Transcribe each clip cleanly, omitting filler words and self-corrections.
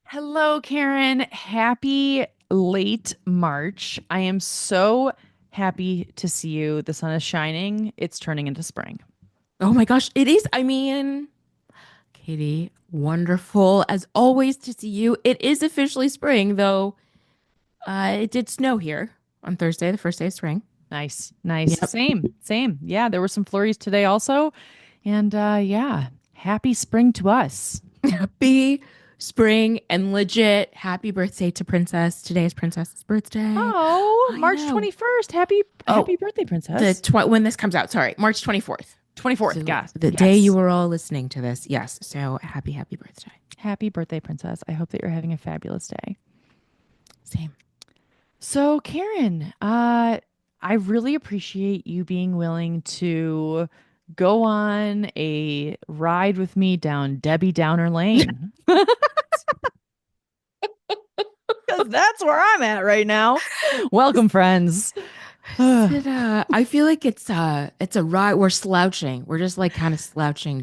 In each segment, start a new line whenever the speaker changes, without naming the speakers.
Hello, Karen. Happy late March. I am so happy to see you. The sun is shining. It's turning into spring.
Oh my gosh, it is. Katie, wonderful as always to see you. It is officially spring, though. It did snow here on Thursday, the first day of spring.
Nice, nice.
Yep.
Same. Yeah, there were some flurries today also. And yeah, happy spring to us.
Happy spring and legit happy birthday to Princess. Today is Princess's birthday.
Oh,
I
March
know.
21st. Happy
Oh,
birthday,
the
princess.
when this comes out, sorry, March 24th.
24th.
So
Yes.
the day you
Yes.
were all listening to this. Yes. So happy birthday.
Happy birthday, princess. I hope that you're having a fabulous day.
Same.
So, Karen, I really appreciate you being willing to go on a ride with me down Debbie Downer Lane. Because that's where I'm at right now. Welcome, friends. We're
I feel like it's a ride. We're slouching. We're just like kind of slouching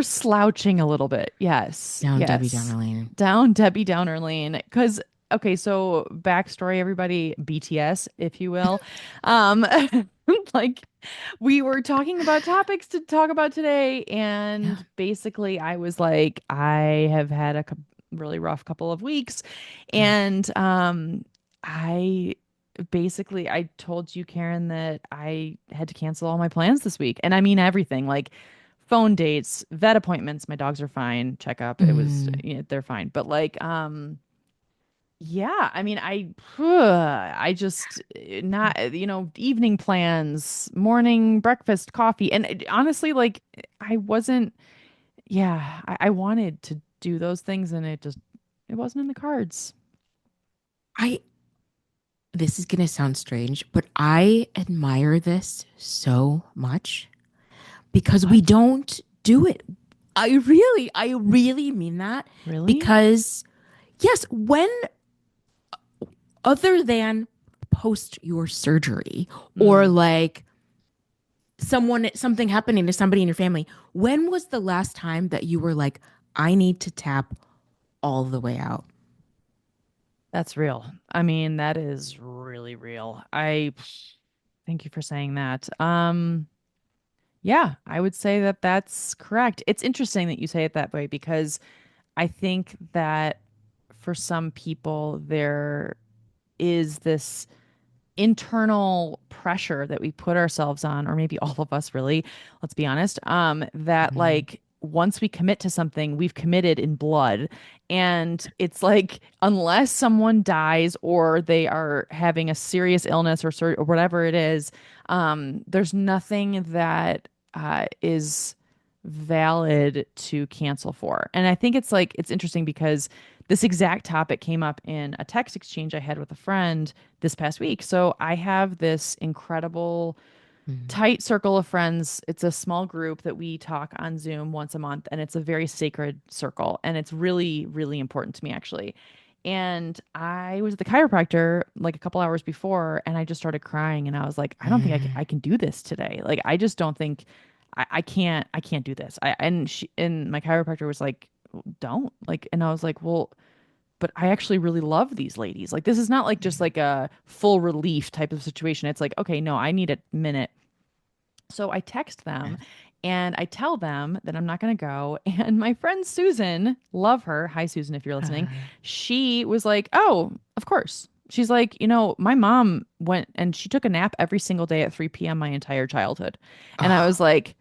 slouching a little bit. Yes,
down Debbie
yes.
Downer Lane.
Down Debbie Downer Lane. Because, okay, so backstory, everybody, BTS, if you will. Um, like we were talking about topics to talk about today,
Yeah.
and basically I was like, I have had a really rough couple of weeks,
Mm.
and I I told you, Karen, that I had to cancel all my plans this week, and I mean everything, like phone dates, vet appointments. My dogs are fine. Checkup, it was,
Mm.
they're fine, but like yeah, I mean, I just not, evening plans, morning breakfast, coffee. And honestly, like, I wasn't, yeah, I wanted to do those things and it wasn't in the cards.
I This is gonna sound strange, but I admire this so much because we
What?
don't do it. I really mean that
Really?
because yes, when other than post your surgery or
Mm,
like something happening to somebody in your family, when was the last time that you were like, I need to tap all the way out?
that's real. I mean, that is really real. I thank you for saying that. Yeah, I would say that that's correct. It's interesting that you say it that way because I think that for some people, there is this internal pressure that we put ourselves on, or maybe all of us really, let's be honest, that
Mhm.
like once we commit to something, we've committed in blood. And it's like, unless someone dies or they are having a serious illness or whatever it is, there's nothing that is valid to cancel for. And I think it's interesting because this exact topic came up in a text exchange I had with a friend this past week. So I have this incredible
Mhm.
tight circle of friends. It's a small group that we talk on Zoom once a month, and it's a very sacred circle. And it's really, really important to me, actually. And I was at the chiropractor like a couple hours before, and I just started crying. And I was like, I don't think I
Mm.
can do this today. Like, I just don't think I can't do this. And my chiropractor was like, don't like, and I was like, well, but I actually really love these ladies. Like, this is not like just like a full relief type of situation. It's like, okay, no, I need a minute. So I text them and I tell them that I'm not going to go. And my friend Susan, love her. Hi, Susan, if you're listening.
Uh,
She was like, oh, of course. She's like, my mom went and she took a nap every single day at 3 p.m. my entire childhood. And I was
oh.
like,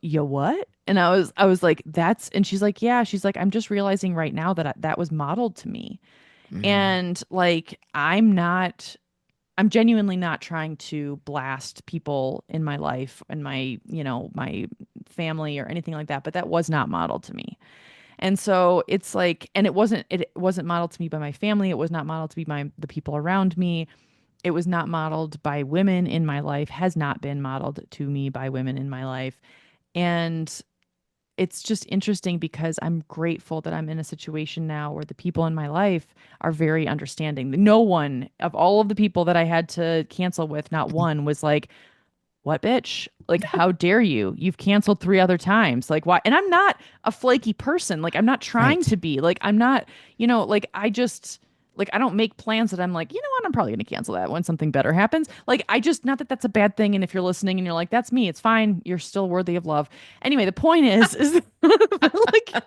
you what? And I was like, that's, and she's like, yeah. She's like, I'm just realizing right now that that was modeled to me.
Mm.
And like, I'm genuinely not trying to blast people in my life and my family or anything like that, but that was not modeled to me. And so it's like, and it wasn't modeled to me by my family. It was not modeled to be by the people around me. It was not modeled by women in my life, has not been modeled to me by women in my life. And it's just interesting because I'm grateful that I'm in a situation now where the people in my life are very understanding. No one of all of the people that I had to cancel with, not one was like, what bitch? Like, how dare you? You've canceled 3 other times. Like, why? And I'm not a flaky person. Like, I'm not trying
Right.
to be. Like, I'm not, like, I don't make plans that I'm like, you know what? I'm probably going to cancel that when something better happens. Like, not that that's a bad thing. And if you're listening and you're like, that's me, it's fine. You're still worthy of love. Anyway, the point is like,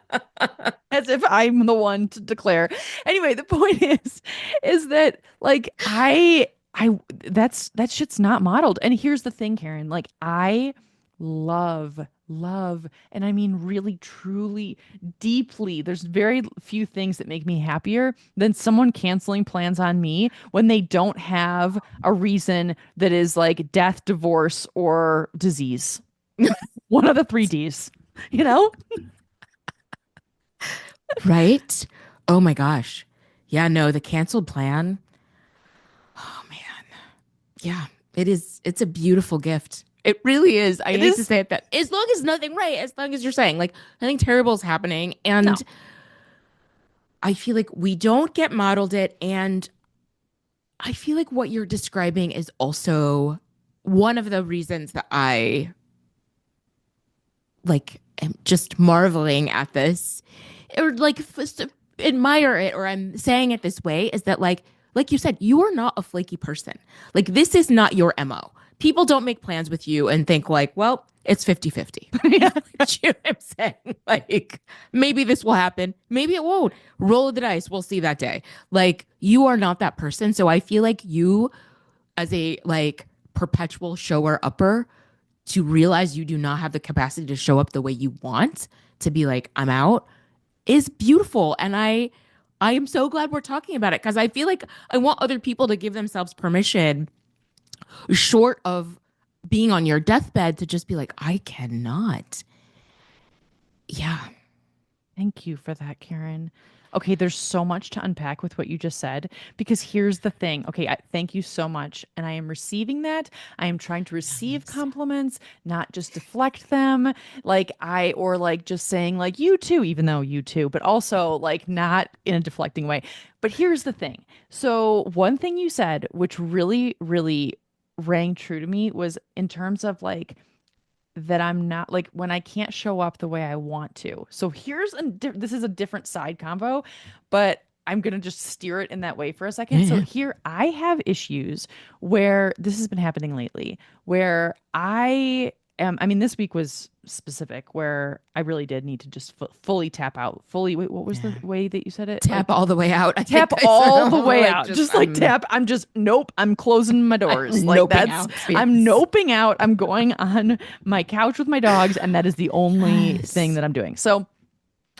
as if I'm the one to declare. Anyway, the point is that like that shit's not modeled. And here's the thing, Karen, like I love, and I mean really, truly, deeply. There's very few things that make me happier than someone canceling plans on me when they don't have a reason that is like death, divorce, or disease. One of the 3 Ds, you know?
Right? Oh my gosh. Yeah, no, the canceled plan. Oh man. Yeah, it is. It's a beautiful gift. It really is. I
It
hate to
is
say it that as long as nothing right, as long as you're saying like nothing terrible is happening.
no.
And I feel like we don't get modeled it. And I feel like what you're describing is also one of the reasons that I like am just marveling at this or like admire it, or I'm saying it this way is that like you said, you are not a flaky person. Like this is not your MO. People don't make plans with you and think like, well, it's 50-50.
Yeah.
You know what I'm saying? Like maybe this will happen, maybe it won't. Roll of the dice, we'll see that day. Like you are not that person. So I feel like you as a like perpetual shower upper to realize you do not have the capacity to show up the way you want to be like, I'm out is beautiful. And I am so glad we're talking about it because I feel like I want other people to give themselves permission, short of being on your deathbed, to just be like, I cannot. Yeah.
Thank you for that, Karen. Okay, there's so much to unpack with what you just said because here's the thing. Okay, thank you so much. And I am receiving that. I am trying to receive
Yes.
compliments, not just deflect them. Or like just saying, like, you too, even though you too, but also like not in a deflecting way. But here's the thing. So, one thing you said, which really, really rang true to me, was in terms of like, that I'm not like when I can't show up the way I want to. So this is a different side convo, but I'm going to just steer it in that way for a
Yeah.
second. So
Yeah.
here I have issues where this has been happening lately where I mean this week was specific where I really did need to just fully tap out. Fully wait, what was the
Yeah.
way that you said it?
Tap all the way out. I
Tap
think I said
all the way
like
out.
just
Just like tap. I'm just nope. I'm closing my
I'm
doors. Like
noping
that's
out.
I'm
Yes.
noping out. I'm going on my couch with my dogs, and that is the only thing
Yes.
that I'm doing. So,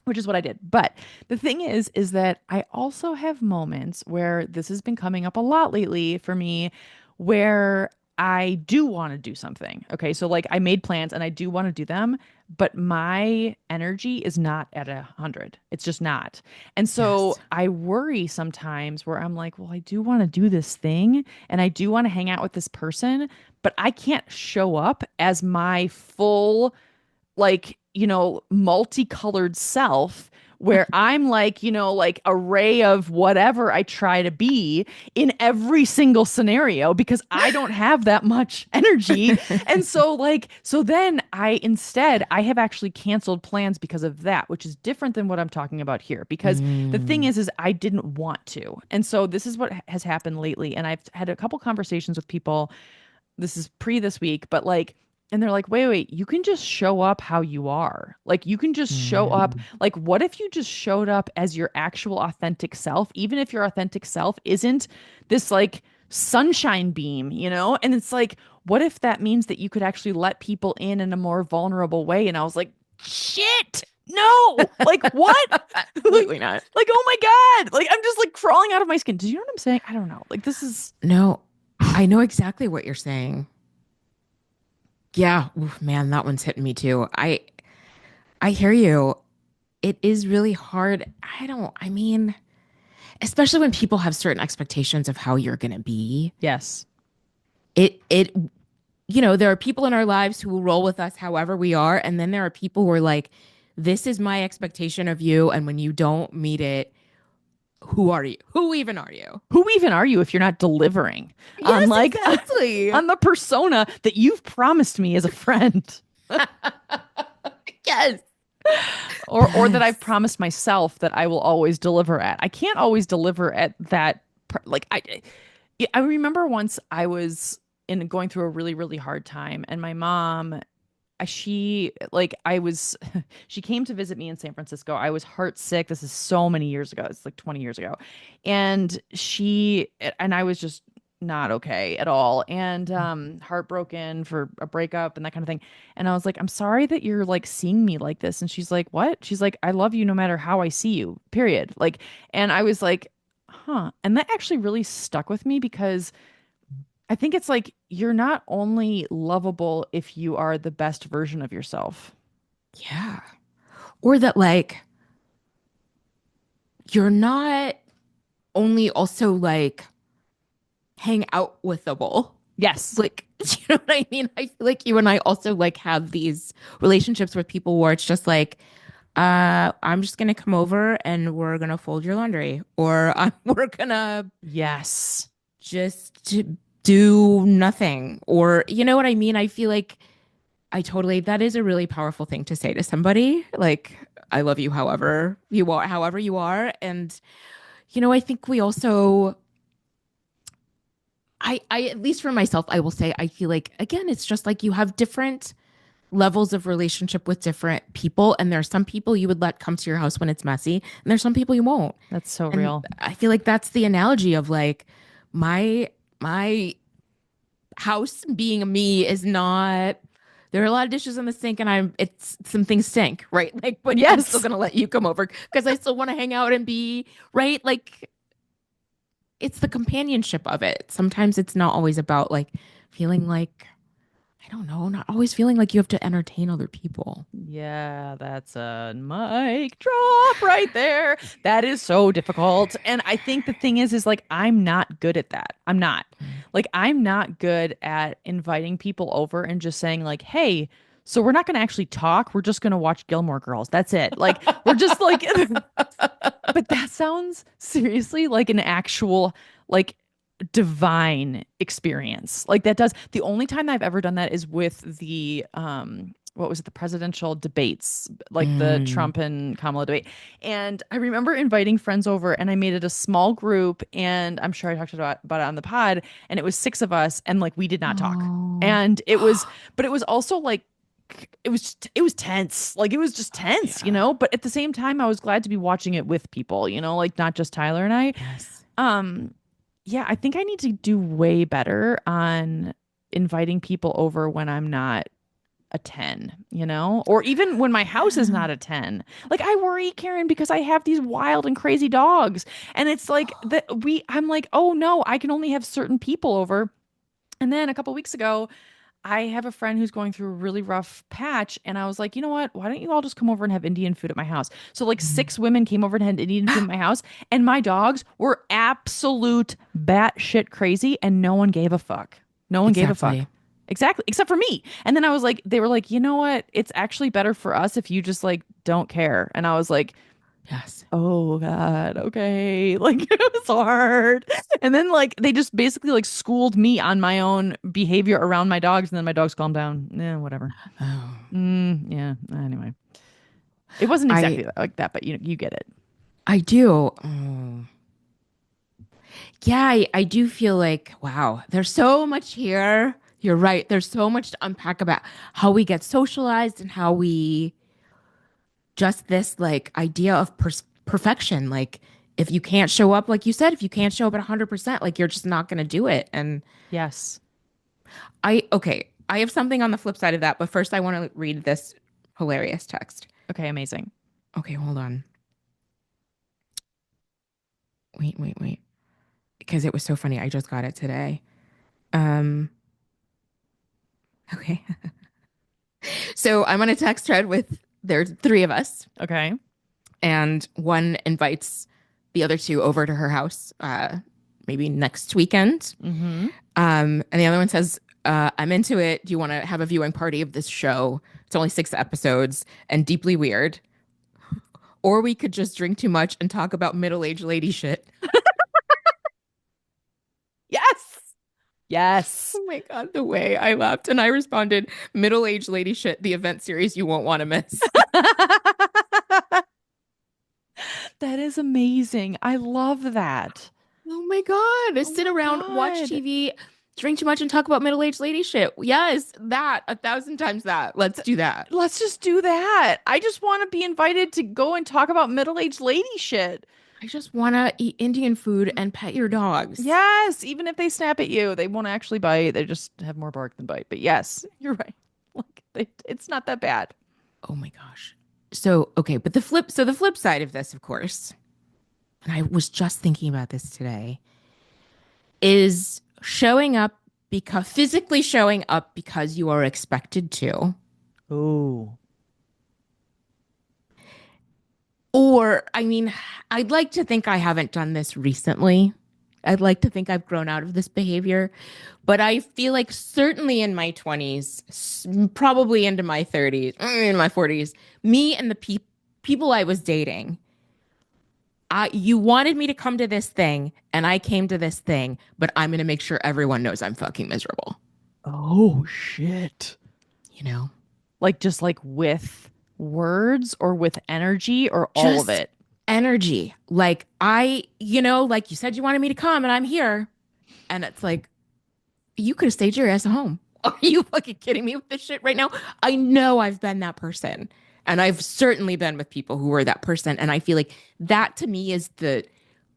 which is what I did. But the thing is that I also have moments where this has been coming up a lot lately for me where I do want to do something. Okay. So like I made plans and I do want to do them, but my energy is not at 100. It's just not. And so
Yes.
I worry sometimes where I'm like, well, I do want to do this thing and I do want to hang out with this person, but I can't show up as my full like, multicolored self where I'm like, like array of whatever I try to be in every single scenario because I don't have that much energy. And so so then I have actually canceled plans because of that, which is different than what I'm talking about here because the thing
Mm.
is I didn't want to. And so this is what has happened lately and I've had a couple conversations with people. This is pre this week, but like, and they're like, wait, you can just show up how you are. Like, you can just show up.
Mm.
Like, what if you just showed up as your actual authentic self, even if your authentic self isn't this like sunshine beam, you know? And it's like, what if that means that you could actually let people in a more vulnerable way? And I was like, shit, no, like, what?
Absolutely not.
Like, oh my God. Like, I'm just like crawling out of my skin. Do you know what I'm saying? I don't know. Like, this is.
No, I know exactly what you're saying. Yeah, oof, man, that one's hitting me too. I hear you. It is really hard. I mean, especially when people have certain expectations of how you're going to be.
Yes.
It you know, there are people in our lives who will roll with us however we are, and then there are people who are like, this is my expectation of you, and when you don't meet it, who are you? Who even are you?
Who even are you if you're not delivering on
Yes,
like
exactly.
on the persona that you've promised me as a friend?
Yes.
Or that I've
Yes.
promised myself that I will always deliver at. I can't always deliver at that like I remember once I was in going through a really really hard time and my mom she like I was she came to visit me in San Francisco. I was heart sick. This is so many years ago. It's like 20 years ago. And I was just not okay at all and heartbroken for a breakup and that kind of thing. And I was like, "I'm sorry that you're like seeing me like this." And she's like, "What?" She's like, "I love you no matter how I see you." Period. Like and I was like, "Huh." And that actually really stuck with me because I think it's like you're not only lovable if you are the best version of yourself.
Yeah. Or that like you're not only also like hang out withable.
Yes.
Like, you know what I mean? I feel like you and I also like have these relationships with people where it's just like, I'm just gonna come over and we're gonna fold your laundry, or we're gonna
Yes.
just do nothing, or you know what I mean? I feel like I totally that is a really powerful thing to say to somebody. Like, I love you however you are, and I think we also I at least for myself, I will say I feel like again, it's just like you have different levels of relationship with different people, and there are some people you would let come to your house when it's messy, and there's some people you won't.
That's so
And
real.
I feel like that's the analogy of like my house being me is not there are a lot of dishes in the sink and it's some things stink, right? Like, but I'm still
Yes.
gonna let you come over because I still want to hang out and be right. Like it's the companionship of it. Sometimes it's not always about like feeling like I don't know, not always feeling like you have to entertain other people.
Yeah, that's a mic drop right there. That is so difficult. And I think the thing is like I'm not good at that. I'm not. Like I'm not good at inviting people over and just saying like, "Hey, so we're not going to actually talk. We're just going to watch Gilmore Girls. That's it." Like we're just like but that sounds seriously like an actual like divine experience. Like that does. The only time I've ever done that is with the what was it, the presidential debates, like the
Mm.
Trump and Kamala debate. And I remember inviting friends over and I made it a small group and I'm sure I talked about it on the pod and it was six of us and like we did not talk.
Oh.
And it was but it was also like it was tense. Like it was just
Oh
tense,
yeah.
but at the same time I was glad to be watching it with people, like not just Tyler and I.
Yes.
Um yeah, I think I need to do way better on inviting people over when I'm not a 10, or even when my house is
Yeah.
not a 10. Like I worry, Karen, because I have these wild and crazy dogs. And it's like that I'm like, "Oh no, I can only have certain people over." And then a couple weeks ago, I have a friend who's going through a really rough patch, and I was like, you know what? Why don't you all just come over and have Indian food at my house? So like
Mm.
six women came over and had Indian food at my house, and my dogs were absolute batshit crazy, and no one gave a fuck. No one gave a fuck.
Exactly.
Exactly, except for me. And then I was like, they were like, you know what? It's actually better for us if you just like don't care. And I was like,
Yes.
oh God, okay. Like it was hard. And then like they just basically like schooled me on my own behavior around my dogs, and then my dogs calmed down. Yeah, whatever.
Oh.
Yeah. Anyway, it wasn't
I
exactly like that, but you get it.
I do. Oh. Yeah, I do feel like, wow, there's so much here. You're right. There's so much to unpack about how we get socialized and how we just this like idea of perfection. Like, if you can't show up, like you said, if you can't show up at 100%, like you're just not going to do it. And
Yes.
okay, I have something on the flip side of that, but first I want to read this hilarious text.
Okay. Amazing.
Okay, hold on. Wait. Because it was so funny. I just got it today. Um, okay. So I'm on a text thread with there's three of us,
Okay.
and one invites the other two over to her house, maybe next weekend.
Mm-hmm.
And the other one says, I'm into it. Do you want to have a viewing party of this show? It's only 6 episodes and deeply weird. or we could just drink too much and talk about middle-aged lady shit.
Yes. Yes.
Oh my God, the way I laughed and I responded, middle-aged lady shit, the event series you won't want to miss.
That is amazing. I love that.
Oh my God.
Oh
Sit
my
around, watch
God.
TV, drink too much, and talk about middle-aged lady shit. Yes, that, 1,000 times that. Let's do that.
Let's just do that. I just want to be invited to go and talk about middle-aged lady shit.
I just want to eat Indian food and pet your dogs.
Yes, even if they snap at you, they won't actually bite. They just have more bark than bite. But yes, you're right. Like it's not that bad.
Oh my gosh. So, okay, but the flip side of this, of course, and I was just thinking about this today, is showing up because physically showing up because you are expected to.
Oh.
Or, I mean, I'd like to think I haven't done this recently. I'd like to think I've grown out of this behavior, but I feel like certainly in my 20s, probably into my 30s, in my 40s, me and the people I was dating, you wanted me to come to this thing and I came to this thing, but I'm going to make sure everyone knows I'm fucking miserable,
Oh shit.
you know?
Like just like with words or with energy or all of
Just
it.
energy. Like like you said you wanted me to come and I'm here. And it's like, you could have stayed your ass at home. Are you fucking kidding me with this shit right now? I know I've been that person. And I've certainly been with people who were that person. And I feel like that to me is the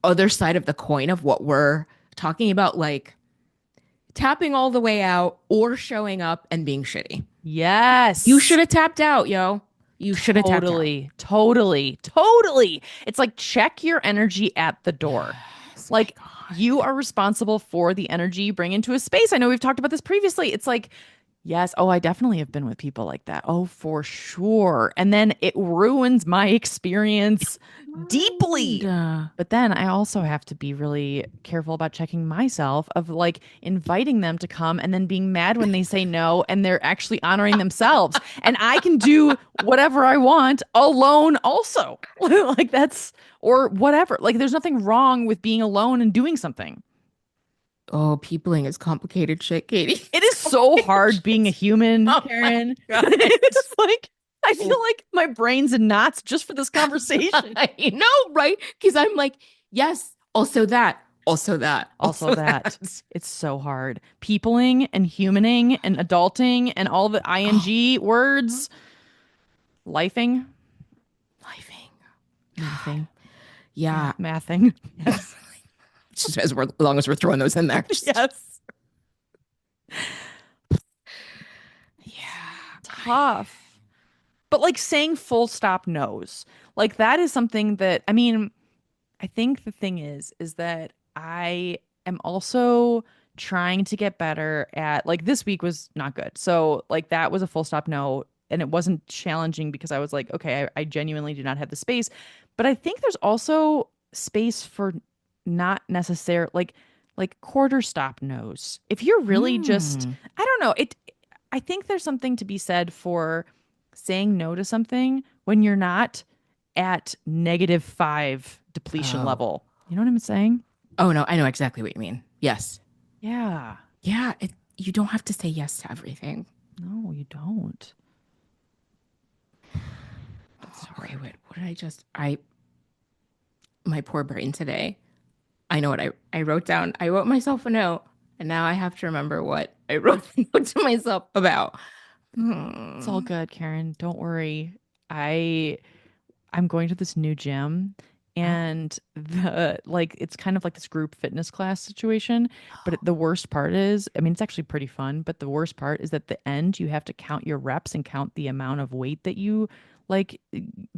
other side of the coin of what we're talking about, like tapping all the way out or showing up and being shitty. You
Yes.
should have tapped out, yo. You should have tapped out.
Totally. Totally. Totally. It's like check your energy at the door.
Yes, my
Like
God.
you are responsible for the energy you bring into a space. I know we've talked about this previously. It's like, yes, oh, I definitely have been with people like that. Oh, for sure. And then it ruins my experience
And,
deeply. But then I also have to be really careful about checking myself of like inviting them to come and then being mad when they say no and they're actually honoring themselves. And I can do whatever I want alone also. Like that's or whatever. Like there's nothing wrong with being alone and doing something.
oh, peopling is complicated shit, Katie.
It is so
Complicated
hard being a
shit.
human,
Oh my
Karen.
God.
It's like I feel like my brain's in knots just for this conversation.
I know, right? Because I'm like, yes, also that, also that,
Also
also
that
that.
it's so hard. Peopling and humaning and adulting and all the
Oh,
ing words. Lifing,
lifing. God.
mathing,
Yeah.
mathing.
Yes. Just as long as we're throwing those in there.
Yes.
Yeah.
Tough. But like saying full stop no's. Like that is something that I mean, I think the thing is that I am also trying to get better at like this week was not good. So like that was a full stop no. And it wasn't challenging because I was like, okay, I genuinely do not have the space. But I think there's also space for not necessary like quarter stop no's. If you're really just
Hmm.
I don't know, I think there's something to be said for saying no to something when you're not at -5 depletion
Oh.
level. You know what I'm saying?
Oh no, I know exactly what you mean. Yes.
Yeah.
Yeah. You don't have to say yes to everything.
No, you don't. It's
Okay,
hard.
wait. What did I just? My poor brain today. I know what I wrote down. I wrote myself a note, and now I have to remember what I wrote the note to myself about.
It's all
Hmm.
good, Karen. Don't worry. I I'm going to this new gym
Oh.
and the like it's kind of like this group fitness class situation, but the worst part is, I mean it's actually pretty fun, but the worst part is at the end you have to count your reps and count the amount of weight that you like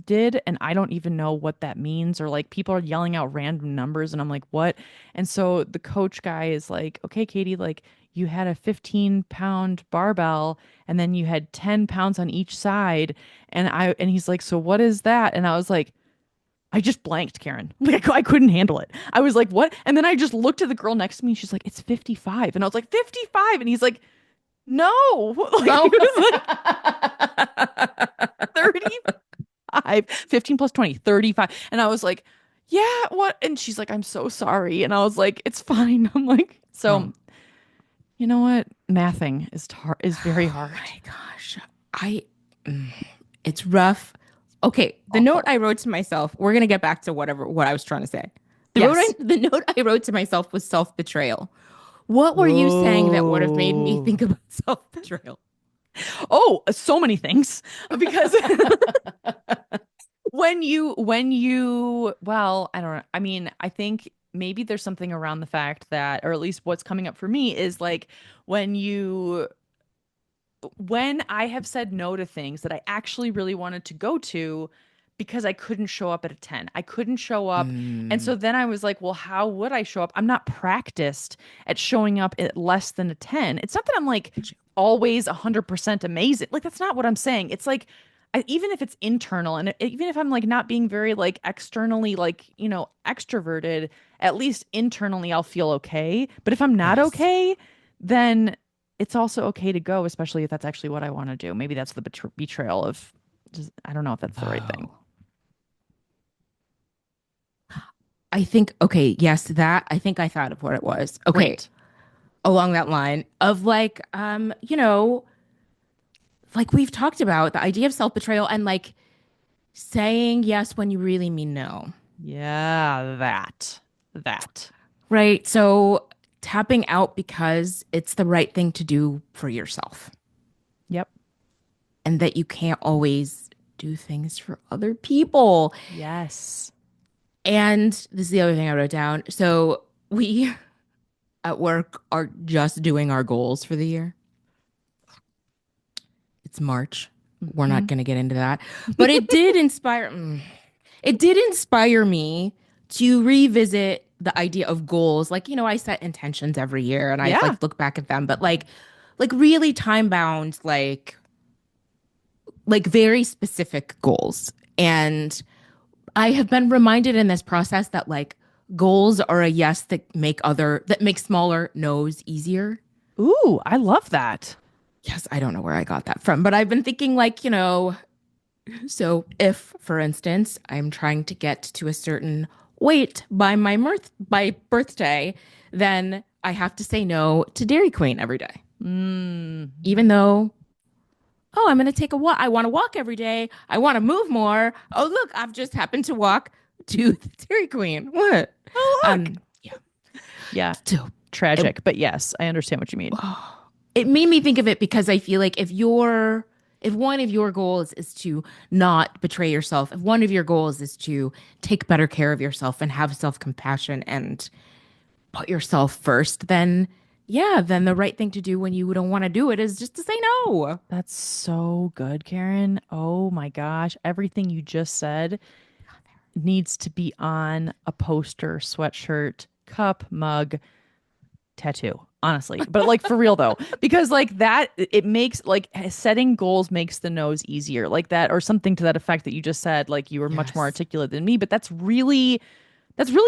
did and I don't even know what that means or like people are yelling out random numbers and I'm like, "What?" And so the coach guy is like, "Okay, Katie, like you had a 15-pound barbell and then you had 10 pounds on each side and he's like, "So what is that?" And I was like, I just blanked, Karen. Like I couldn't handle it. I was like, "What?" And then I just looked at the girl next to me and she's like, "It's 55." And I was like, "55?" And he's like, "No." Like he
Oh.
was like 30. 35, 15 plus 20, 35. And I was like, yeah, what? And she's like, I'm so sorry. And I was like, it's fine. I'm like,
Oh,
so you know what? Mathing is very
oh
hard.
my gosh. I mm, it's rough. Okay, the note
Awful.
I wrote to myself, we're gonna get back to what I was trying to say.
Yes.
The note I wrote to myself was self-betrayal. What were you saying that would have made me think
Oh.
about self-betrayal?
Oh, so many things. Because well, I don't know. I mean, I think maybe there's something around the fact that, or at least what's coming up for me is like when you when I have said no to things that I actually really wanted to go to because I couldn't show up at a 10. I couldn't show up. And
Mm,
so then I was like, well, how would I show up? I'm not practiced at showing up at less than a 10. It's not that I'm like always 100% amazing. Like, that's not what I'm saying. It's like, even if it's internal and even if I'm like not being very like externally, like, extroverted, at least internally I'll feel okay. But if I'm not
yes.
okay, then it's also okay to go, especially if that's actually what I want to do. Maybe that's the betrayal of just, I don't know if that's the right thing.
Oh. I think, okay, yes, that I think I thought of what it was. Okay,
Great.
along that line of like, like we've talked about the idea of self-betrayal and like saying yes when you really mean no,
Yeah, that.
right? So tapping out because it's the right thing to do for yourself
Yep.
and that you can't always do things for other people.
Yes.
And this is the other thing I wrote down. So we at work are just doing our goals for the year. It's March. We're not
Hmm.
going to get into that. But it did inspire me to revisit the idea of goals. Like, I set intentions every year and I
Yeah.
like look back at them, but like really time bound, like very specific goals. And I have been reminded in this process that like goals are a yes that make smaller no's easier.
Ooh, I love that.
Yes, I don't know where I got that from, but I've been thinking like, so if, for instance, I'm trying to get to a certain weight by birthday, then I have to say no to Dairy Queen every day.
Mm,
Even though, oh, I'm going to take a walk. I want to walk every day. I want to move more. Oh, look, I've just happened to walk to the Dairy Queen. What?
oh, look.
Yeah.
Yeah.
So it,
Tragic, but yes, I understand what you mean.
it made me think of it because I feel like if one of your goals is to not betray yourself, if one of your goals is to take better care of yourself and have self-compassion and put yourself first, then yeah, then the right thing to do when you don't want to do it is just to say no.
That's so good, Karen. Oh my gosh. Everything you just said needs to be on a poster, sweatshirt, cup, mug, tattoo, honestly. But like for real though, because like that, it makes like setting goals makes the nose easier, like that, or something to that effect that you just said. Like you were much more
Yes.
articulate than me, but that's really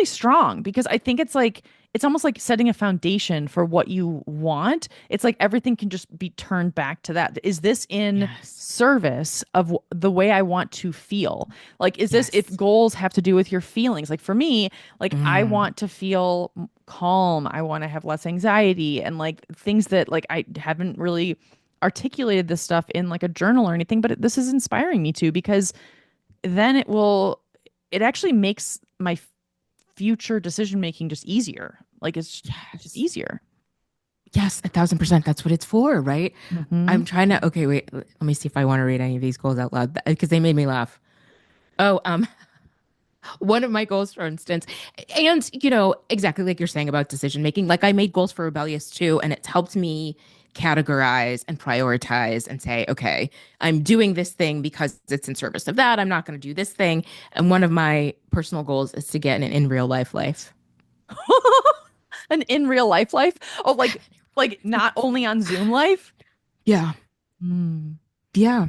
strong because I think it's almost like setting a foundation for what you want. It's like everything can just be turned back to that. Is this in
Yes.
service of the way I want to feel? Like, is this if
Yes.
goals have to do with your feelings? Like for me, like I
Mm,
want to feel calm. I want to have less anxiety and like things that like I haven't really articulated this stuff in like a journal or anything, but this is inspiring me to because then it actually makes my future decision making just easier. Like it's just
yes.
easier.
Yes, 1,000%. That's what it's for, right?
Hmm.
I'm trying to, okay, wait, let me see if I want to read any of these goals out loud because they made me laugh. Oh, one of my goals, for instance, and exactly like you're saying about decision making, like I made goals for rebellious too, and it's helped me categorize and prioritize and say, okay, I'm doing this thing because it's in service of that. I'm not going to do this thing. And one of my personal goals is to get an in real life.
An in real life. Oh, like not only on Zoom life.
Yeah.
Hmm.
Yeah.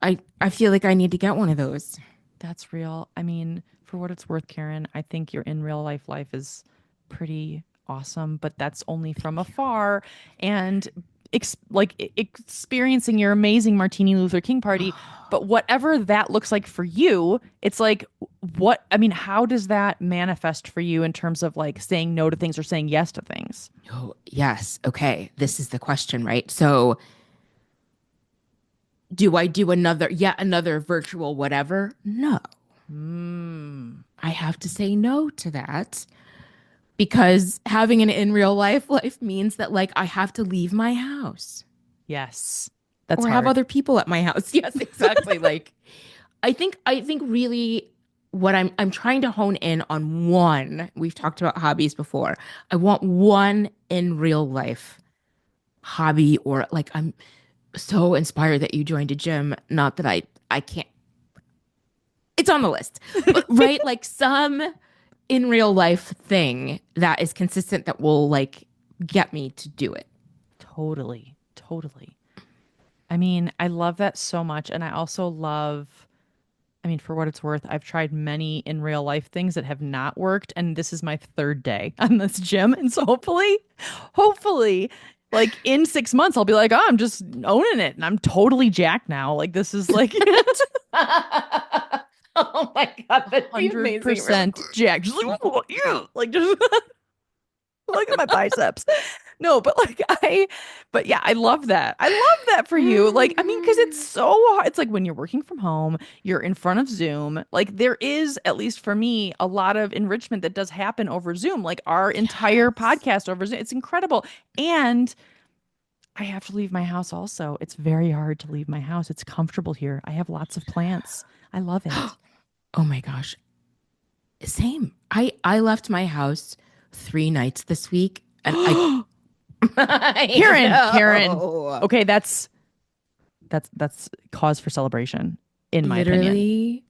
I feel like I need to get one of those.
That's real. I mean, for what it's worth, Karen, I think your in real life is pretty awesome, but that's only from
Thank you.
afar. And experiencing your amazing Martini Luther King party. But whatever that looks like for you, it's like, what, I mean, how does that manifest for you in terms of like saying no to things or saying yes to things?
Oh, yes. Okay. This is the question, right? So, do I do yet another virtual whatever? No.
Mm,
I have to say no to that because having an in real life means that like I have to leave my house
yes, that's
or have
hard.
other people at my house. Yes, exactly. Like I think really what I'm trying to hone in on one. We've talked about hobbies before. I want one in real life hobby or like I'm so inspired that you joined a gym. Not that I can't. It's on the list, but right, like some in real life thing that is consistent that will like get me to do it.
Totally, totally. I mean, I love that so much. And I also love, I mean, for what it's worth, I've tried many in real life things that have not worked. And this is my third day on this gym. And so hopefully, like in 6 months, I'll be like, oh, I'm just owning it. And I'm totally jacked now. Like, this is like
Oh my God, that'd be amazing. Really.
100% jacked. Just like, oh, yeah. Like, just look at my biceps. No, but like but yeah, I love that. I love that for you. Like, I mean, because it's so hard. It's like when you're working from home, you're in front of Zoom. Like, there is, at least for me, a lot of enrichment that does happen over Zoom. Like, our entire
Yes.
podcast over Zoom. It's incredible. And I have to leave my house also. It's very hard to leave my house. It's comfortable here. I have lots of plants. I love it.
Oh my gosh. Same. I left my house 3 nights this week and I I
Karen.
know.
Okay, that's cause for celebration, in my opinion.
Literally,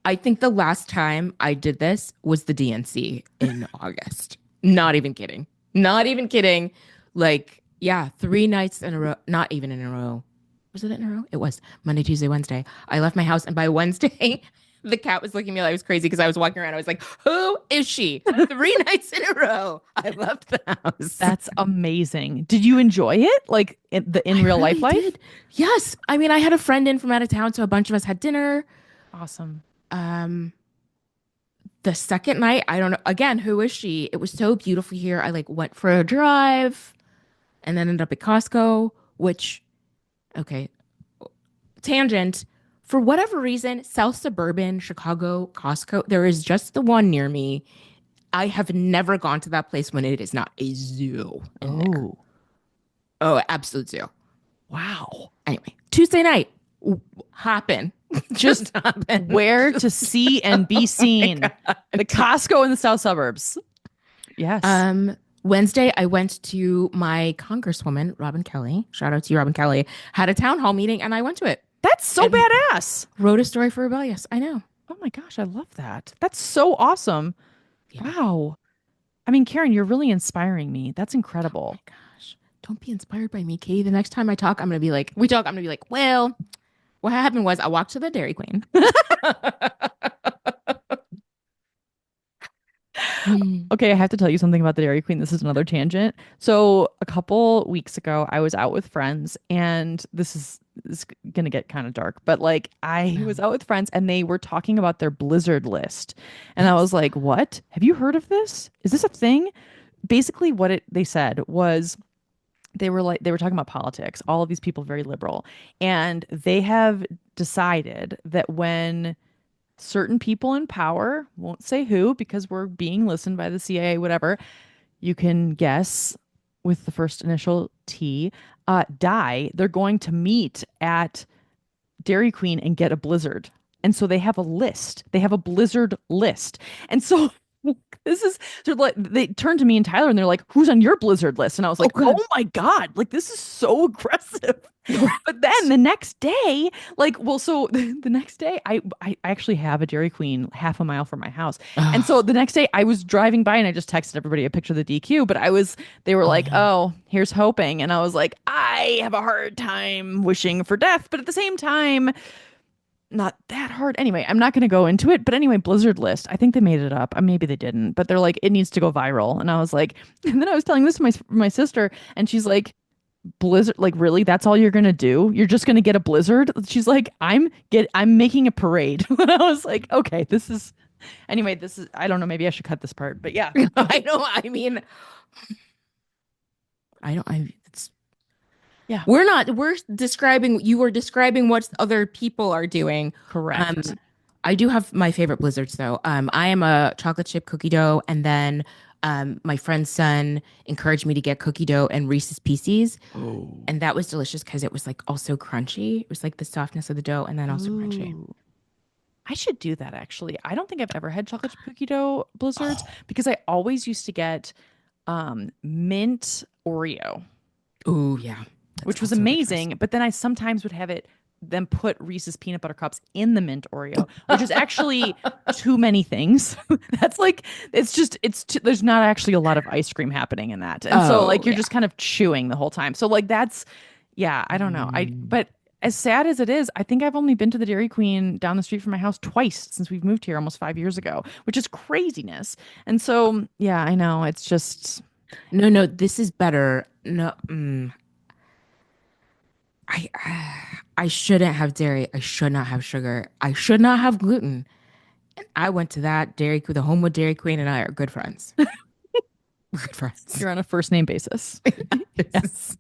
I think the last time I did this was the DNC in August. Not even kidding. Not even kidding. Like, yeah, 3 nights in a row. Not even in a row. Was it in a row? It was Monday, Tuesday, Wednesday. I left my house, and by Wednesday, the cat was looking at me like I was crazy because I was walking around. I was like, "Who is she?" 3 nights in a row. I left the house.
That's amazing. Did you enjoy it? Like in
I
real
really
life?
did. Yes. I mean, I had a friend in from out of town, so a bunch of us had dinner.
Awesome.
Um, the second night, I don't know. Again, who is she? It was so beautiful here. I like went for a drive and then ended up at Costco, which, okay, tangent. For whatever reason, South Suburban Chicago Costco, there is just the one near me. I have never gone to that place when it is not a zoo in there.
Oh,
Oh, absolute zoo.
wow.
Anyway, Tuesday night, hopping.
Just
Just hopping.
where to see and be
Oh my
seen.
God.
The Costco in the south suburbs. Yes.
Wednesday, I went to my congresswoman, Robin Kelly. Shout out to you, Robin Kelly. Had a town hall meeting and I went to it
That's so
and
badass.
wrote a story for Rebellious. I know.
Oh my gosh, I love that. That's so awesome.
Yeah.
Wow. I mean, Karen, you're really inspiring me. That's
Oh my
incredible.
gosh. Don't be inspired by me, Katie. The next time I talk, I'm going to be like, we talk, I'm going to be like, well, what happened was I walked to the Dairy Queen. Hmm.
Okay, I have to tell you something about the Dairy Queen. This is another tangent. So, a couple weeks ago, I was out with friends, and this is gonna get kind of dark, but like I
No.
was out with friends and they were talking about their Blizzard list. And I was
Yes.
like, "What? Have you heard of this? Is this a thing?" Basically, what they said was they were talking about politics. All of these people very liberal, and they have decided that when certain people in power, won't say who because we're being listened by the CIA, whatever, you can guess with the first initial T, die, they're going to meet at Dairy Queen and get a Blizzard. And so they have a list. They have a Blizzard list. And so this is they're like they turned to me and Tyler and they're like, "Who's on your Blizzard list?" And I was
Oh,
like, "Oh
God.
my God, like this is so aggressive." But then the next day, like, well, so the next day, I actually have a Dairy Queen half a mile from my house, and so
Oh,
the next day I was driving by and I just texted everybody a picture of the DQ. But they were
oh
like,
no.
"Oh, here's hoping," and I was like, I have a hard time wishing for death, but at the same time, not that hard. Anyway, I'm not going to go into it, but anyway, Blizzard list. I think they made it up. Maybe they didn't, but they're like, it needs to go viral, and I was like, and then I was telling this to my sister, and she's like, Blizzard, like really, that's all you're gonna do? You're just gonna get a blizzard? She's like, I'm making a parade. And I was like, okay, this is anyway, this is I don't know, maybe I should cut this part, but yeah,
I know. I mean, I don't. I. It's
yeah,
we're not. We're describing. You were describing what other people are doing. Um,
correct.
I do have my favorite blizzards though. I am a chocolate chip cookie dough, and then my friend's son encouraged me to get cookie dough and Reese's Pieces,
Oh.
and that was delicious because it was like also crunchy. It was like the softness of the dough, and then also crunchy.
Ooh. I should do that actually. I don't think I've ever had chocolate chip cookie dough blizzards
Oh,
because I always used to get mint Oreo,
ooh, yeah, that's
which was
also a good choice.
amazing. But then I sometimes would have it then put Reese's peanut butter cups in the mint Oreo, which is actually too many things. That's like there's not actually a lot of ice cream happening in that. And so
Oh
like you're
yeah.
just kind of chewing the whole time. So like that's yeah, I don't know. I
Mm.
but as sad as it is, I think I've only been to the Dairy Queen down the street from my house twice since we've moved here almost 5 years ago, which is craziness. And so, yeah, I know it's just
No, no, this is better. No, I I shouldn't have dairy. I should not have sugar. I should not have gluten. I went to that Dairy Queen, the Homewood Dairy Queen, and I are good friends. We're good friends.
you're on a first name basis. Yes.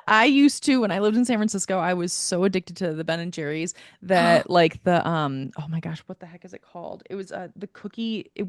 I used to when I lived in San Francisco, I was so addicted to the Ben and Jerry's that like the oh my gosh, what the heck is it called? It was the cookie it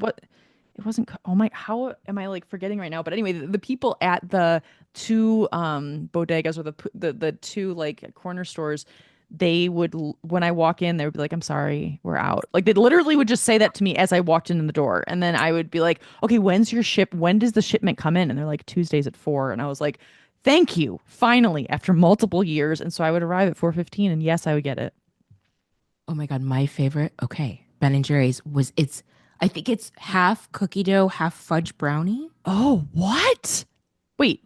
wasn't oh my how am I like forgetting right now? But anyway, the people at the two bodegas or the two like corner stores they would when I walk in they would be like I'm sorry, we're out. Like they literally would just say that to me as I walked in the door. And then I would be like, "Okay, when does the shipment come in?" And they're like Tuesdays at 4. And I was like, thank you, finally, after multiple years. And so I would arrive at 4:15 and yes, I would get it.
Oh my God, my favorite. Okay, Ben and Jerry's was it's. I think it's half cookie dough, half fudge brownie.
Oh, what? Wait,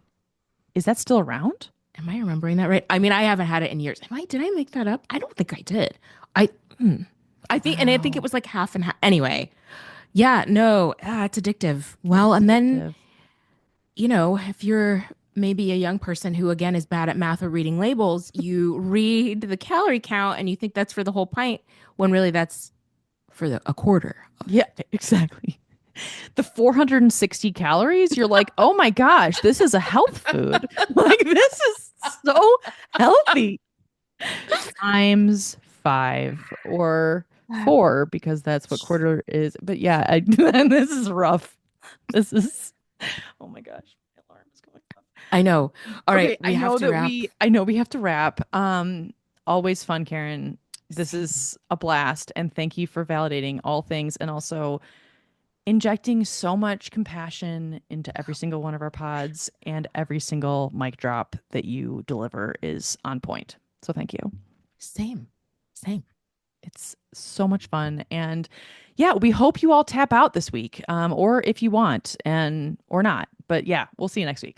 is that still around?
Am I remembering that right? I mean, I haven't had it in years. Am I? Did I make that up? I don't think I did. I. Hmm. I think, and I think it
Wow.
was like half and half. Anyway, yeah, no, it's addictive.
It
Well,
is
and then,
addictive.
if you're maybe a young person who, again, is bad at math or reading labels, you read the calorie count and you think that's for the whole pint, when really that's for a quarter of
Yeah,
it.
exactly. The 460 calories, you're like, oh my gosh, this is a health food. Like, this is so healthy. Times five or four, because that's what quarter is. But yeah, this is rough. This is, oh my gosh, my alarm is going off.
I know. All right,
Okay,
we have to wrap.
I know we have to wrap. Always fun, Karen. This
Same.
is a blast, and thank you for validating all things and also injecting so much compassion into every single one of our pods and every single mic drop that you deliver is on point. So thank you.
Same. Same.
It's so much fun. And yeah, we hope you all tap out this week, or if you want, and or not. But yeah, we'll see you next week.